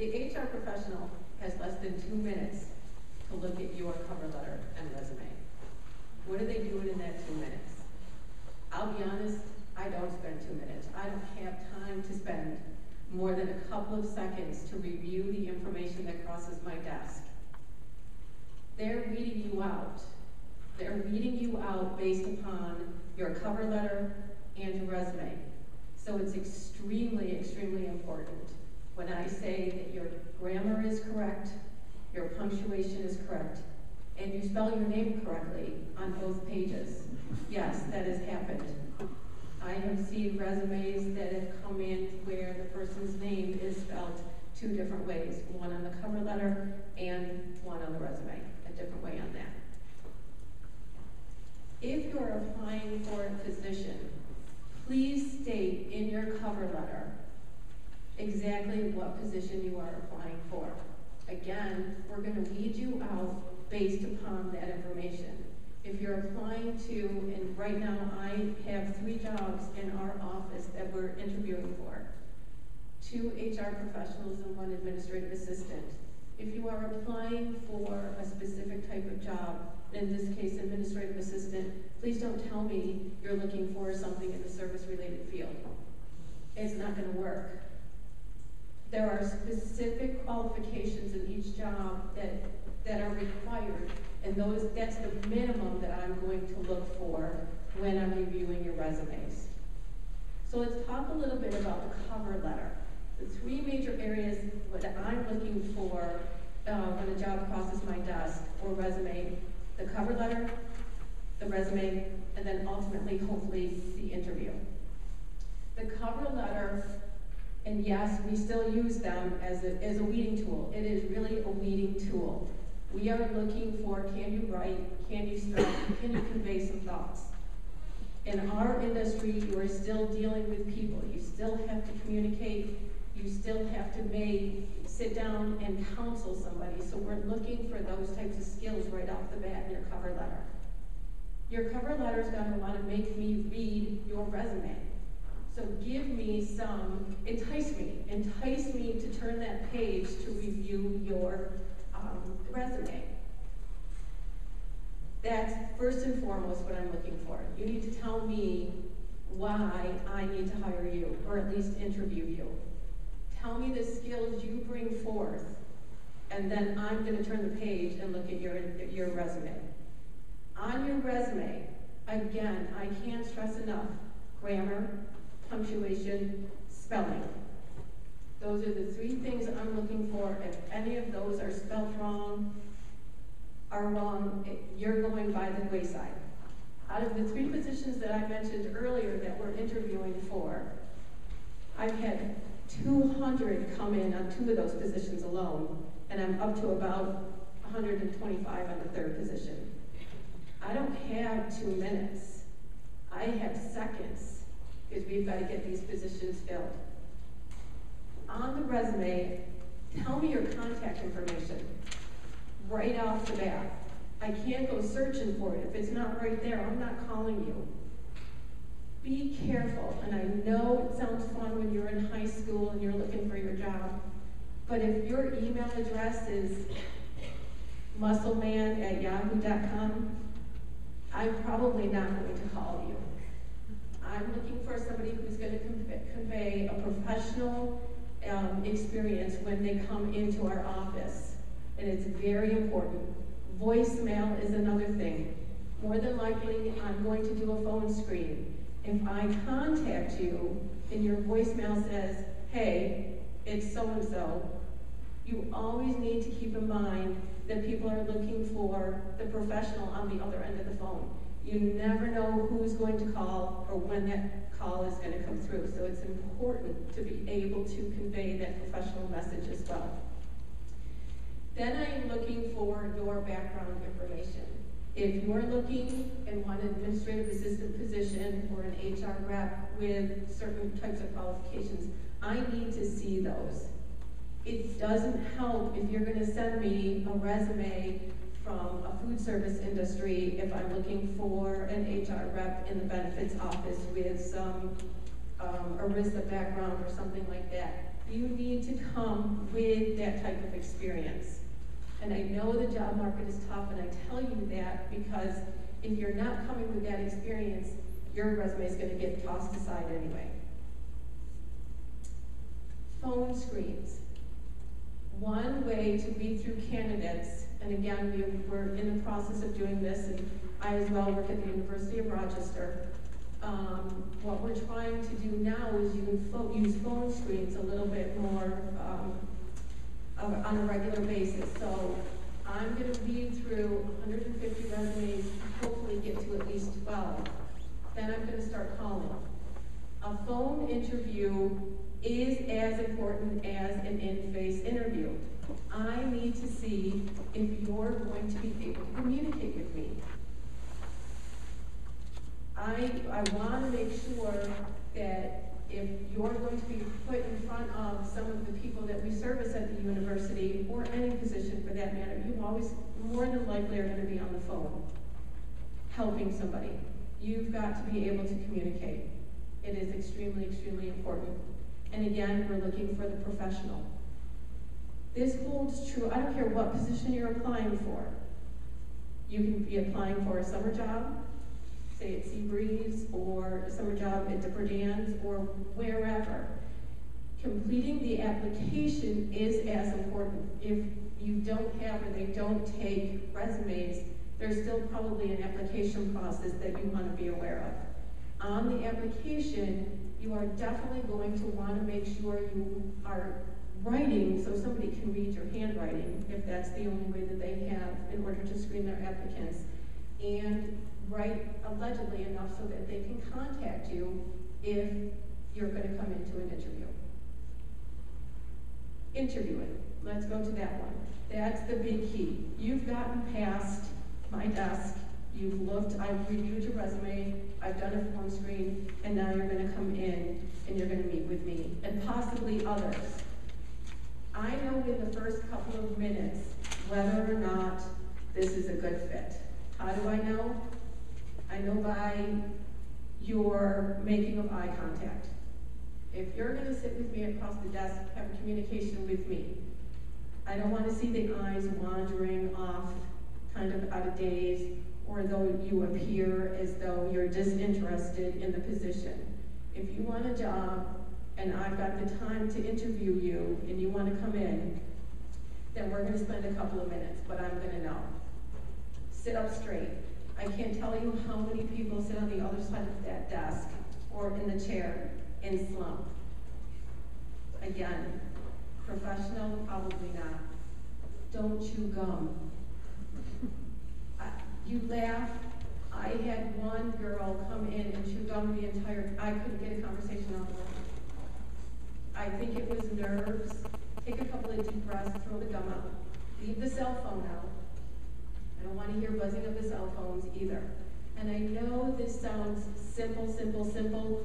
The HR professional has less than 2 minutes to look at your cover letter and resume. What are they doing in that 2 minutes? I'll be honest, I don't spend 2 minutes. I don't have time to spend more than a couple of seconds to review the information that crosses my desk. They're weeding you out. They're weeding you out based upon your cover letter and your resume. So it's extremely, extremely important when I say that your grammar is correct, your punctuation is correct, and you spell your name correctly on both pages. Yes, that has happened. I have seen resumes that have come in where the person's name is spelled 2 different ways, one on the cover letter and one on the resume, a different way on that. If you're applying for a position, please state in your cover letter exactly what position you are applying for. Again, we're going to weed you out based upon that information. If you're applying to, and right now I have 3 jobs in our office that we're interviewing for, 2 HR professionals and 1 administrative assistant. If you are applying for a specific type of job, in this case administrative assistant, please don't tell me you're looking for something in the service-related field. It's not going to work. There are specific qualifications in each job that are required, and that's the minimum that I'm going to look for when I'm reviewing your resumes. So let's talk a little bit about the cover letter. The 3 major areas what I'm looking for when a job crosses my desk or resume: the cover letter, the resume, and then ultimately, hopefully, the interview. The cover letter, and yes, we still use them as a weeding tool. It is really a weeding tool. We are looking for, can you write, can you spell, can you convey some thoughts? In our industry, you are still dealing with people. You still have to communicate. You still have to sit down and counsel somebody. So we're looking for those types of skills right off the bat in your cover letter. Your cover letter is going to want to make me read your resume. So give me entice me to turn that page to review your resume. That's first and foremost what I'm looking for. You need to tell me why I need to hire you, or at least interview you. Tell me the skills you bring forth, and then I'm going to turn the page and look at your resume. On your resume, again, I can't stress enough, grammar, punctuation, spelling. Those are the 3 things I'm looking for. If any of those are spelled wrong, you're going by the wayside. Out of the 3 positions that I mentioned earlier that we're interviewing for, I've had 200 come in on 2 of those positions alone, and I'm up to about 125 on the 3rd position. I don't have 2 minutes. I have seconds, because we've got to get these positions filled. On the resume, tell me your contact information right off the bat. I can't go searching for it. If it's not right there, I'm not calling you. Be careful, and I know it sounds fun when you're in high school and you're looking for your job, but if your email address is muscleman@yahoo.com, I'm probably not going to call you. I'm looking for somebody who's going to convey a professional experience when they come into our office, and it's very important. Voicemail is another thing. More than likely, I'm going to do a phone screen. If I contact you and your voicemail says, hey, it's so-and-so, you always need to keep in mind that people are looking for the professional on the other end of the phone. You never know who's going to call or when that call is going to come through. So it's important to be able to convey that professional message as well. Then I am looking for your background information. If you're looking and want an administrative assistant position or an HR rep with certain types of qualifications, I need to see those. It doesn't help if you're going to send me a resume from a food service industry if I'm looking for an HR rep in the benefits office with some ERISA background or something like that. You need to come with that type of experience. And I know the job market is tough, and I tell you that because if you're not coming with that experience, your resume is going to get tossed aside anyway. Phone screens. One way to weed through candidates, and again, we're in the process of doing this, and I as well work at the University of Rochester. What we're trying to do now is use phone screens a little bit more on a regular basis. So I'm going to read through 150 resumes, hopefully get to at least 12. Then I'm going to start calling. A phone interview is as important as an in-face interview. I need to see if you're going to be able to communicate with me. I want to make sure that if you're going to be put in front of some of the people that we service at the university, or any position for that matter, you always more than likely are going to be on the phone helping somebody. You've got to be able to communicate. It is extremely, extremely important. And again, we're looking for the professional. This holds true, I don't care what position you're applying for. You can be applying for a summer job, say at Seabreeze, or a summer job at Dipper Dan's, or wherever. Completing the application is as important. If you don't have or they don't take resumes, there's still probably an application process that you want to be aware of. On the application, you are definitely going to want to make sure you are writing so somebody can read your handwriting, if that's the only way that they have in order to screen their applicants, and write allegedly enough so that they can contact you if you're going to come into an interview. Interviewing, let's go to that one. That's the big key. You've gotten past my desk, you've looked, I've reviewed your resume, I've done a phone screen, and now you're going to come in and you're going to meet with me, and possibly others. I know in the first couple of minutes whether or not this is a good fit. How do I know? I know by your making of eye contact. If you're going to sit with me across the desk, have a communication with me, I don't want to see the eyes wandering off, kind of out of daze, or though you appear as though you're disinterested in the position. If you want a job, and I've got the time to interview you, and you want to come in, then we're going to spend a couple of minutes, but I'm going to know. Sit up straight. I can't tell you how many people sit on the other side of that desk, or in the chair, and slump. Again, professional, probably not. Don't chew gum. You laugh. I had one girl come in and chew gum the entire, I couldn't get a conversation out of her. I think it was nerves. Take a couple of deep breaths, throw the gum out. Leave the cell phone out. I don't want to hear buzzing of the cell phones either. And I know this sounds simple, simple, simple.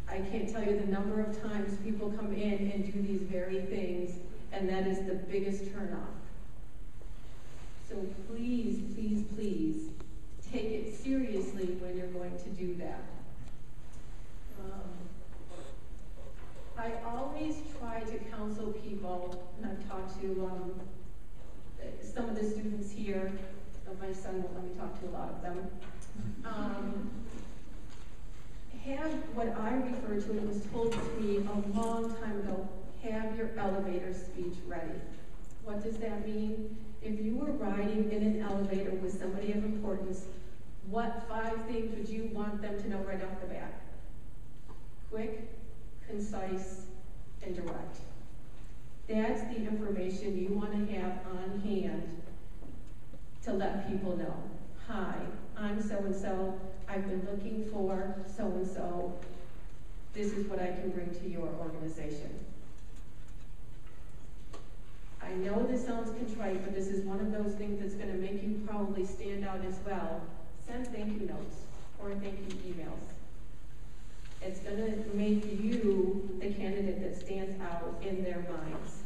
I can't tell you the number of times people come in and do these very things, and that is the biggest turnoff. So please, please, please, take it seriously when you're going to do that. I always try to counsel people, and I've talked to some of the students here. My son won't let me talk to a lot of them. Have what I refer to, it was told to me a long time ago, have your elevator speech ready. What does that mean? If you were riding in an elevator with somebody of importance, what 5 things would you want them to know right off the bat? Quick, concise, and direct. That's the information you want to have on hand to let people know. Hi, I'm so-and-so. I've been looking for so-and-so. This is what I can bring to your organization. I know this sounds contrite, but this is one of those things that's going to make you probably stand out as well. Send thank you notes or thank you emails. It's going to make you the candidate that stands out in their minds.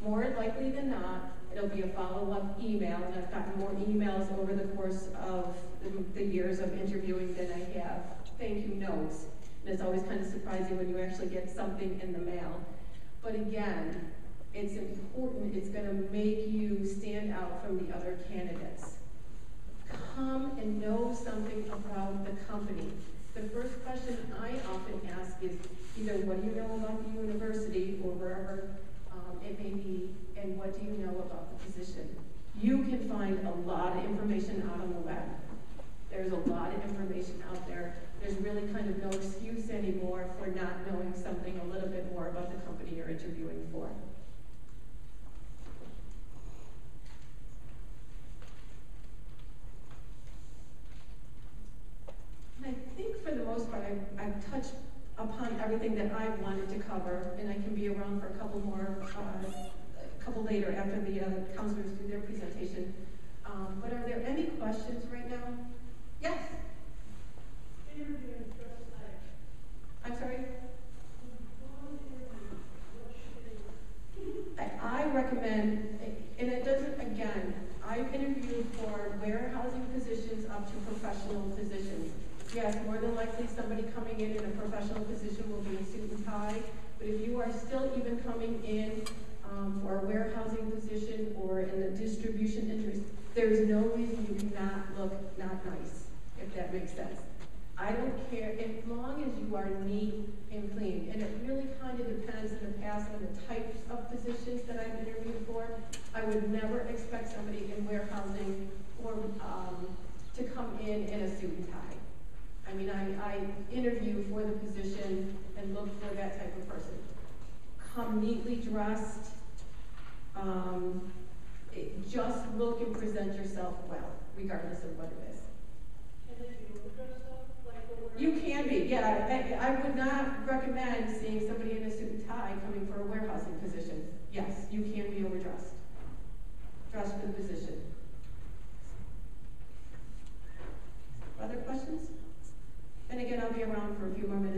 More likely than not, it'll be a follow-up email, and I've gotten more emails over the course of the years of interviewing than I have thank you notes. And it's always kind of surprising when you actually get something in the mail. But again, it's important, it's gonna make you stand out from the other candidates. Come and know something about the company. The first question I often ask is either what do you know about the university or wherever it may be, and what do you know about the position? You can find a lot of information out on the web. There's a lot of information out there. There's really kind of no excuse anymore for not knowing something a little bit more about the company you're interviewing for. And I think for the most part, I've touched upon everything that I wanted to cover, and I can be around for a couple more, a couple later after the counselors do their presentation. But are there any questions right now? Yes? I'm sorry? I recommend, and it doesn't, again, I've interviewed for warehousing positions up to professional positions. Yes, more than likely somebody coming in a professional position will be in suit and tie, but if you are still even coming in for a warehousing position or in the distribution interest, there's no reason you cannot look not nice, if that makes sense. I don't care, as long as you are neat and clean, and it really kind of depends in the past on the types of positions that I've interviewed for. I would never expect somebody in warehousing or to come in a suit and tie. I mean, I interview for the position and look for that type of person. Come neatly dressed, just look and present yourself well, regardless of what it is. And if you were dressed up, like you can be, yeah. I would not recommend seeing somebody in a suit and tie coming for a warehousing position. Yes, you can be overdressed. Dress for the position. Other questions? And again, I'll be around for a few more minutes.